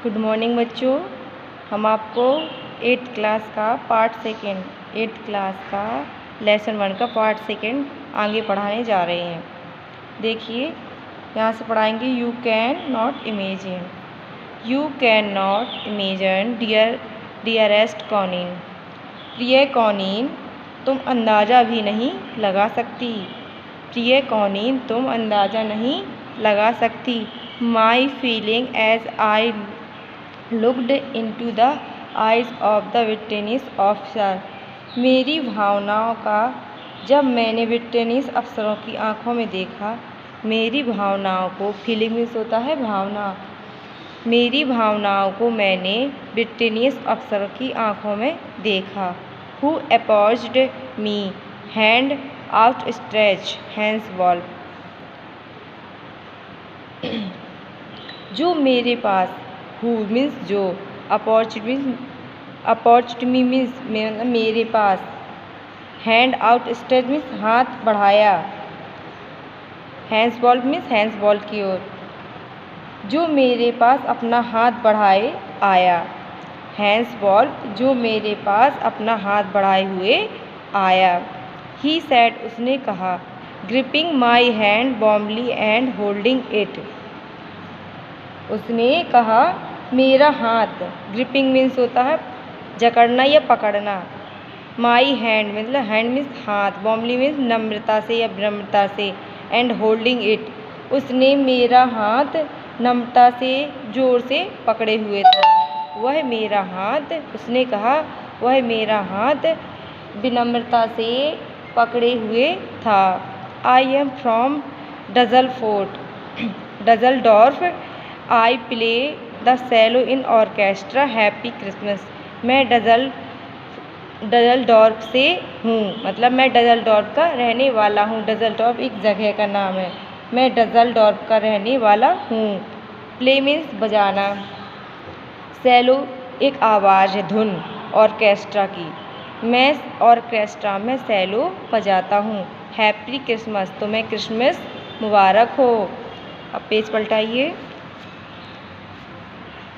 Good morning बच्चों। हम आपको 8th क्लास का पार्ट सेकेंड 8th क्लास का लेसन 1 का पार्ट सेकेंड आगे पढ़ाने जा रहे हैं। देखिए यहाँ से पढ़ाएंगे। You can not imagine. You can not imagine dearest Connie. प्रिय कॉनिन, तुम अंदाज़ा भी नहीं लगा सकती। प्रिय कॉनिन, तुम अंदाज़ा नहीं लगा सकती। My feeling as I looked into the eyes of the witness officer. मेरी भावनाओं का जब मैंने विटनेस अफसरों की आंखों में देखा। मेरी भावनाओं को, फीलिंग मीन्स होता है भावना। मेरी भावनाओं को मैंने विटनेस अफसरों की आंखों में देखा। Who approached me, hand out stretch, hands valve. जो मेरे पास, हु मीन्स जो, अप्रोच्ड मी मीन्स मेरे पास, हैंड आउट स्ट्रेच मीन्स हाथ बढ़ाया, hands valve means hands valve की ओर। जो मेरे पास अपना हाथ बढ़ाए आया, हैंड्स वॉल्व जो मेरे पास अपना हाथ बढ़ाए हुए आया। ही सेड, उसने कहा, gripping my hand warmly and holding it. उसने कहा मेरा हाथ, ग्रिपिंग मीन्स होता है जकड़ना या पकड़ना। माई हैंड मतलब हैंड मीन्स हाथ, वार्मली मीन्स नम्रता से या विनम्रता से, एंड होल्डिंग इट उसने मेरा हाथ नम्रता से जोर से पकड़े हुए था। वह मेरा हाथ, उसने कहा वह मेरा हाथ विनम्रता से पकड़े हुए था। I am from Dusseldorf. I play the cello in orchestra. Happy Christmas. मैं डजलडॉर्फ से हूँ, मतलब मैं डजलडॉर्फ का रहने वाला हूँ। डजलडॉर्फ एक जगह का नाम है। मैं डजलडॉर्फ का रहने वाला हूँ। प्ले मीन्स बजाना, सेलो एक आवाज़ है, धुन ऑर्केस्ट्रा की। मैं ऑर्केस्ट्रा में सेलो बजाता हूँ। हैप्पी क्रिसमस, तो मैं क्रिसमस मुबारक हो। अब पेज पलटाइए।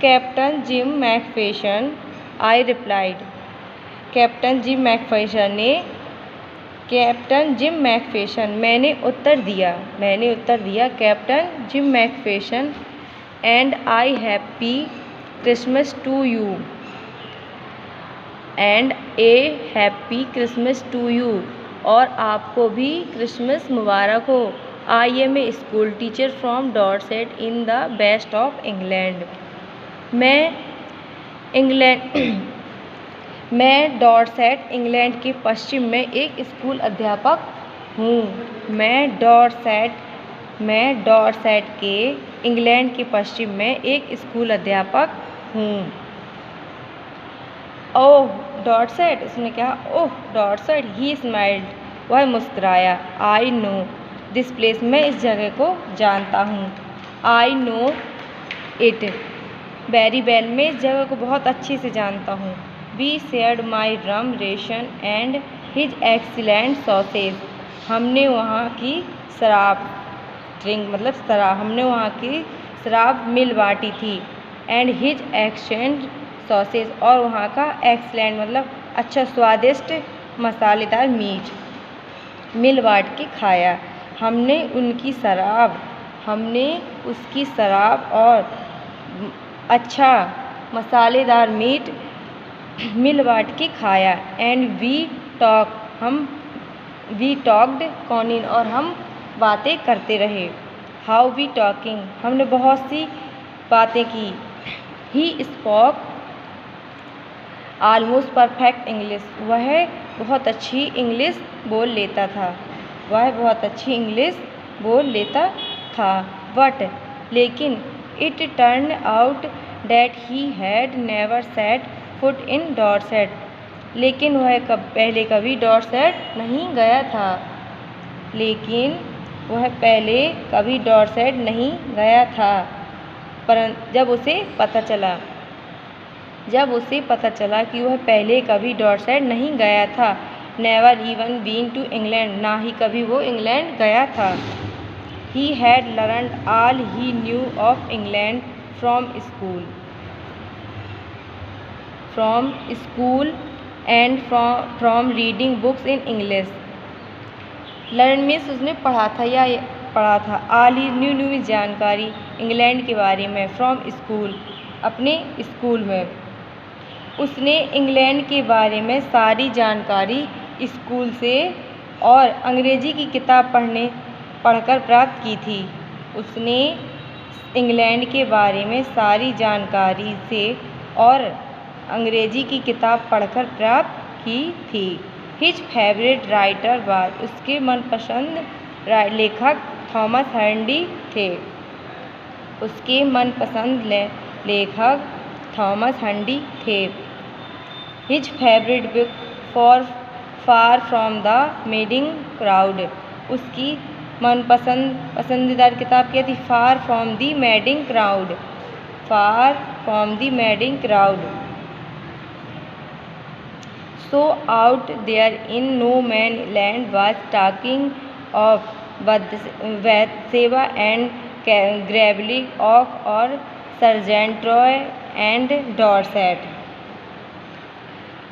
Captain Jim Macpherson, I replied. Captain Jim Macpherson, मैंने उत्तर दिया। Captain Jim Macpherson, and I happy Christmas to you. And a happy Christmas to you, और आपको भी क्रिसमस मुबारक हो। I am a school teacher from Dorset in the west of England. मैं Dorset England के पश्चिम में एक स्कूल अध्यापक हूँ। मैं डॉर्सेट के इंग्लैंड के पश्चिम में एक स्कूल अध्यापक हूँ। ओह डॉर्सेट, उसने कहा ओह डॉर्सेट। ही स्माइल्ड, वह मुस्कुराया। आई नो दिस प्लेस, मैं इस जगह को जानता हूँ। I know it very well, मैं इस जगह को बहुत अच्छे से जानता हूँ। We shared my rum ration and his excellent sausage. हमने वहाँ की शराब, ड्रिंक मतलब शराब, हमने वहाँ की शराब मिल बाँटी थी। एंड हिज एक्सेलेंट सॉसेज, और वहाँ का एक्सीलेंट मतलब अच्छा स्वादिष्ट मसालेदार मीट मिल बाँट के खाया। हमने उसकी शराब और अच्छा मसालेदार मीट मिल बाँट के खाया। एंड वी टॉक्ड कॉनिन, और हम बातें करते रहे। हाउ वी टॉकिंग, हमने बहुत सी बातें की। He spoke almost perfect English, वह बहुत अच्छी इंग्लिश बोल लेता था। बट लेकिन it turn out that he had never set foot in Dorset. लेकिन वह पहले कभी डॉर्सेट नहीं गया था। पर जब उसे पता चला कि वह पहले कभी डॉर्सेट नहीं गया था। Never even been to England, ना ही कभी वो इंग्लैंड गया था। He had learned all he knew of England from school. From school and from reading books in English. Learn means उसने पढ़ा था या पढ़ा था। ऑल ही न्यू जानकारी इंग्लैंड के बारे में। फ्रॉम स्कूल अपने स्कूल में। उसने इंग्लैंड के बारे में सारी जानकारी स्कूल से और अंग्रेजी की किताब पढ़कर प्राप्त की थी। उसने इंग्लैंड के बारे में सारी जानकारी से और अंग्रेजी की किताब पढ़कर प्राप्त की थी। हिज फेवरेट राइटर वाज, उसके मनपसंद लेखक थॉमस हर्डी थे। उसके मनपसंद लेखक थॉमस हर्डी थे। His favourite book Far from the Madding Crowd, उसकी पसंदीदा किताब क्या थी? Far from the Madding Crowd. Far from the Madding Crowd. So out there in no man land was talking of Bathsheba and Gravely Oak और Sergeant Roy and Dorset.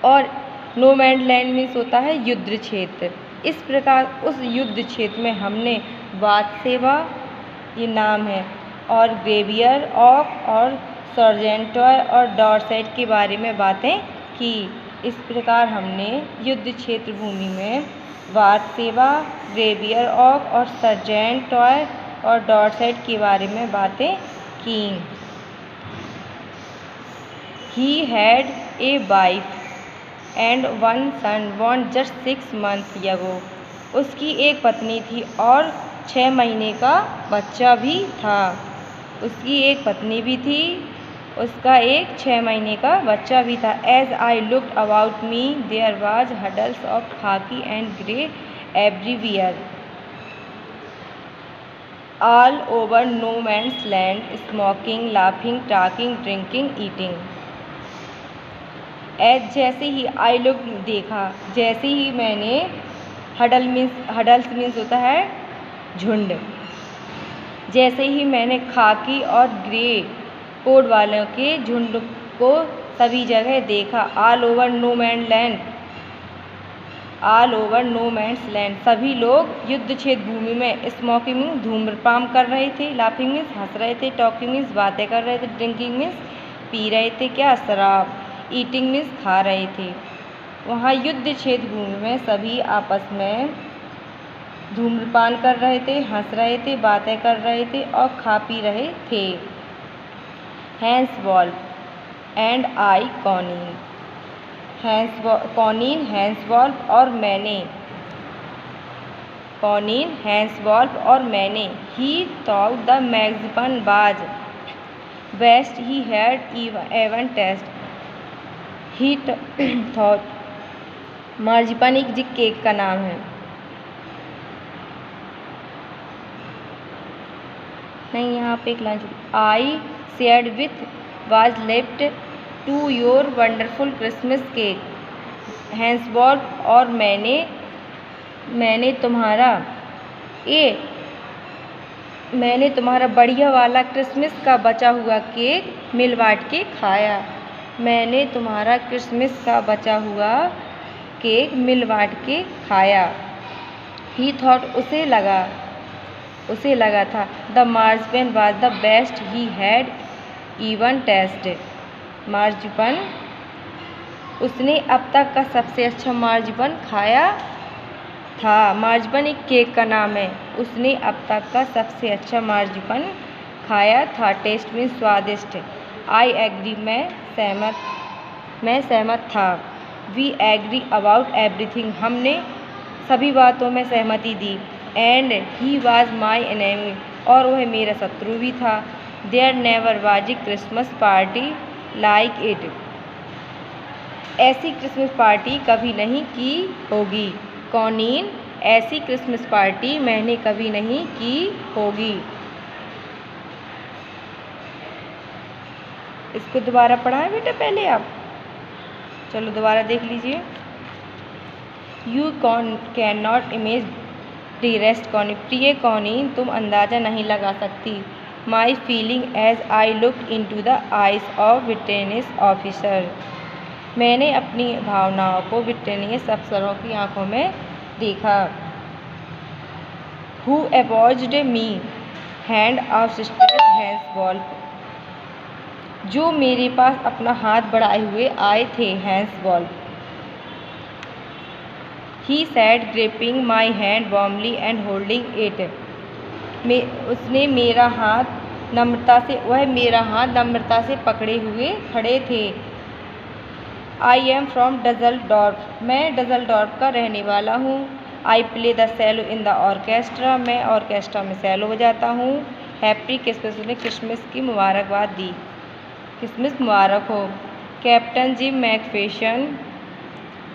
और no man land means होता है युद्ध क्षेत्र। इस प्रकार उस युद्ध क्षेत्र में हमने बाथशेबा, ये नाम है, और ग्रेवियर ऑक और सर्जेंट रॉय और डॉर्सेट के बारे में बातें की। इस प्रकार हमने युद्ध क्षेत्र भूमि में बाथशेबा, ग्रेवियर ऑक और सर्जेंट रॉय और डॉर्सेट के बारे में बातें की। He had a wife and one son born just 6 months ago. उसकी एक पत्नी थी और 6 महीने का बच्चा भी था। उसकी एक पत्नी भी थी, उसका एक 6 महीने का बच्चा भी था। As I looked about me, there was huddles of khaki and grey everywhere. All over no man's land, smoking, laughing, talking, drinking, eating. As जैसे ही आई लुक देखा, जैसे ही मैंने हडल्स मीन्स होता है झुंड। जैसे ही मैंने खाकी और ग्रे कोड वालों के झुंड को सभी जगह देखा। All over no man land, all over no man's land, सभी लोग युद्ध क्षेत्र भूमि में स्मोकिंग मीन्स धूम्रपान कर रहे थे, लाफिंग मीन्स हंस रहे थे, टॉकिंग मीन्स बातें कर रहे थे, ड्रिंकिंग मीन्स पी रहे थे क्या? शराब। ईटिंग मीन्स खा रहे थे। वहाँ युद्ध क्षेत्र भूमि में सभी आपस में धूम्रपान कर रहे थे, हंस रहे थे, बातें कर रहे थे और खा पी रहे थे। हैंसवॉल्फ एंड आई कॉनीन, कॉनीन हैंसवॉल्फ और मैंने, कॉनीन हैंसवॉल्फ और मैंने। ही thought the marzipan was best he had even taste. He thought, marzipan एक केक का नाम है, नहीं यहाँ पे एक line. I shared with was left to your wonderful Christmas cake. Hans Wolf और मैंने तुम्हारा बढ़िया वाला क्रिसमस का बचा हुआ केक मिल बांट के खाया। मैंने तुम्हारा क्रिसमस का बचा हुआ केक मिल बांट के खाया। ही थॉट, उसे लगा था। The marzipan was the best he had even tasted. Marzipan, उसने अब तक का सबसे अच्छा मार्जिपन खाया था। मार्जिपन एक केक का नाम है। उसने अब तक का सबसे अच्छा मार्जिपन खाया था। टेस्ट में स्वादिष्ट। आई एग्री, मैं सहमत था। वी एग्री अबाउट एवरीथिंग, हमने सभी बातों में सहमति दी। And he was my enemy, और वह मेरा शत्रु भी था। There never was a Christmas party like it, ऐसी क्रिसमस पार्टी कभी नहीं की होगी। कॉनीन, ऐसी क्रिसमस पार्टी मैंने कभी नहीं की होगी। इसको दोबारा पढ़ाएं बेटा पहले आप, चलो दोबारा देख लीजिए। You can not image dearest Connie, प्रिय कॉनी तुम अंदाज़ा नहीं लगा सकती। My feeling as I look into the eyes of विटेनेस ऑफिसर, मैंने अपनी भावनाओं को विट्रेनियस अफसरों की आंखों में देखा। Who approached me, hand outstretched hands Wolf, जो मेरे पास अपना हाथ बढ़ाए हुए आए थे, Hans Wolf. He said, gripping my hand warmly and holding it. उसने मेरा हाथ नम्रता से वह मेरा हाथ नम्रता से पकड़े हुए खड़े थे। I am from डज़ल्डोर्फ, मैं डज़ल्डोर्फ का रहने वाला हूँ। I play the cello in the orchestra, मैं ऑर्केस्ट्रा में सेलो बजाता हूँ। हैप्पी क्रिसमस, उसने क्रिसमस की मुबारकबाद दी, क्रिसमस मुबारक हो। Captain Jim Macpherson,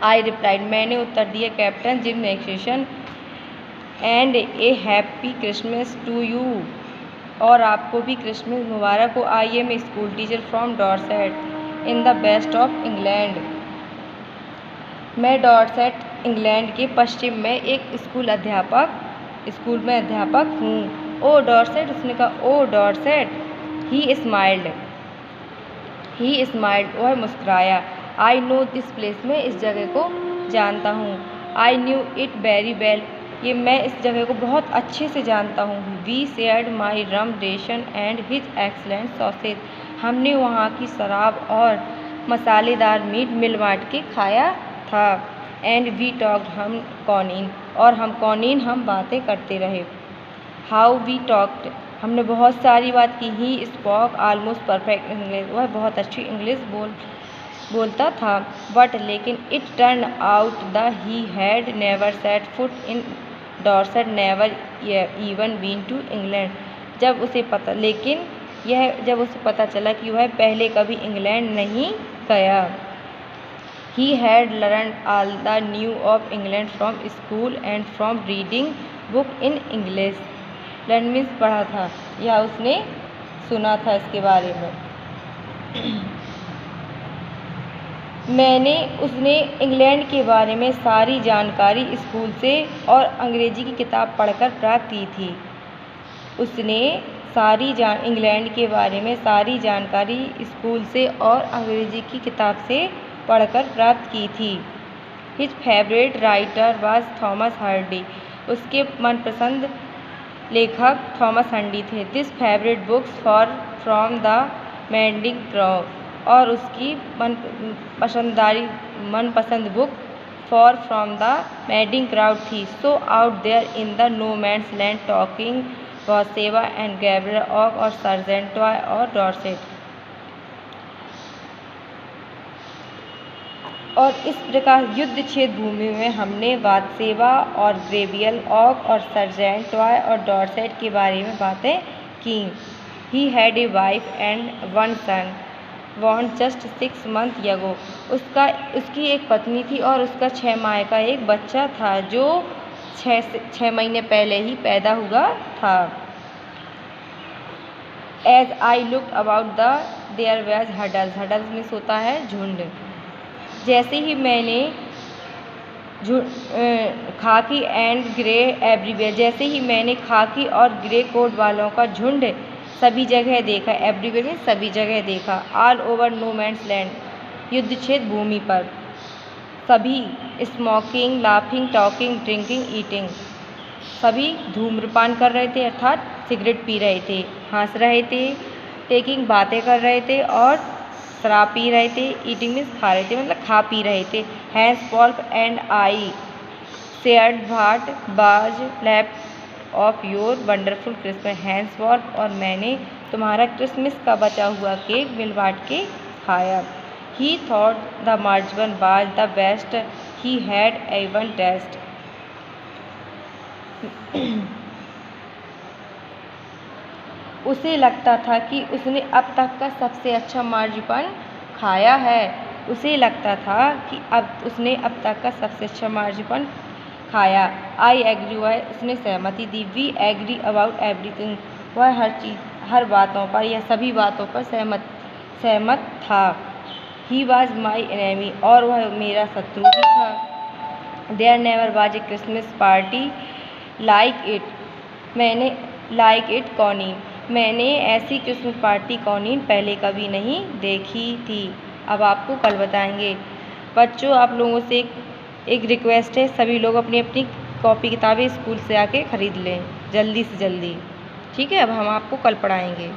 I replied, मैंने उत्तर दिया captain Jim Macpherson, and a happy Christmas to you, और आपको भी क्रिसमस मुबारक हो। I am a school teacher from Dorset in the west of England, मैं डॉर्सेट इंग्लैंड के पश्चिम में एक स्कूल में अध्यापक हूँ। ओ डॉर्सेट, उसने कहा ओ डॉर्सेट। ही स्माइल्ड, वह मुस्कुराया। आई नो दिस प्लेस, मैं इस जगह को जानता हूँ। I knew it very well, ये मैं इस जगह को बहुत अच्छे से जानता हूँ। We shared my rum ration and his excellent sausage, हमने वहाँ की शराब और मसालेदार मीट मिल बाँट के खाया था। एंड वी टॉक्ड, हम कौनीन, और हम बातें करते रहे। हाउ वी टॉक्ड, हमने बहुत सारी बात की। He spoke almost perfect English, वह बहुत अच्छी इंग्लिश बोलता था। बट लेकिन it turn out the he had never set foot in Dorset, never even been to England, जब उसे पता चला कि वह पहले कभी इंग्लैंड नहीं गया। He had learned all the new of England from school and from reading book in English. Learn means पढ़ा था, या उसने सुना था इसके बारे में। उसने इंग्लैंड के बारे में सारी जानकारी स्कूल से और अंग्रेजी की किताब पढ़कर प्राप्त की थी। उसने इंग्लैंड के बारे में सारी जानकारी स्कूल से और अंग्रेजी की किताब से पढ़कर प्राप्त की थी। His favourite writer was Thomas Hardy, उसके मनपसंद लेखक थॉमस हार्डी थे। This favourite books from the madding crowd, और उसकी मनपसंद book from the madding crowd थी। So out there in the no man's land talking was सेवा एंड गैब्रियल ऑक और सर्जेंट टॉय और डॉर्सेट। और इस प्रकार युद्ध क्षेत्र भूमि में हमने वात्सेवा और ग्रेवियल ऑक और सर्जेंट टॉय और डॉर्सेट के बारे में बातें की। He had a wife and one son born just 6 months ago, उसकी एक पत्नी थी और उसका 6 माह का एक बच्चा था जो 6 महीने पहले ही पैदा हुआ था। As I look about there was huddles में सोता है झुंड। जैसे ही मैंने खाकी एंड ग्रे एवरीवेयर, जैसे ही मैंने खाकी और ग्रे कोट वालों का झुंड सभी जगह देखा। एवरीवेयर में सभी जगह देखा। All over no man's land, युद्ध क्षेत्र भूमि पर सभी smoking, laughing, talking, drinking, eating, सभी धूम्रपान कर रहे थे अर्थात सिगरेट पी रहे थे, हंस रहे थे, टेकिंग बातें कर रहे थे, और शराब पी रहे थे। ईटिंग मीन्स खा रहे थे, मतलब खा पी रहे थे। Hans Wolf and I shared what was left of your wonderful Christmas, Hans Wolf और मैंने तुम्हारा क्रिसमस का बचा हुआ केक मिल बांट के खाया। He thought the marzipan was the best he had even taste, उसे लगता था कि उसने अब तक का सबसे अच्छा मार्जिपन खाया है। उसे लगता था कि उसने अब तक का सबसे अच्छा मार्जिपन खाया। आई एग्री, वह उसने सहमति दी। वी एग्री अबाउट एवरीथिंग, वह हर बातों पर या सभी बातों पर सहमत था। ही वॉज माई एनेमी, और वह मेरा शत्रु भी था। There never was a Christmas party like it Connie, मैंने ऐसी क्रिसमस पार्टी कॉनीन पहले कभी नहीं देखी थी। अब आपको कल बताएंगे। बच्चों, आप लोगों से एक रिक्वेस्ट है, सभी लोग अपनी अपनी कॉपी किताबें स्कूल से आके ख़रीद लें जल्दी से जल्दी। ठीक है, अब हम आपको कल पढ़ाएंगे।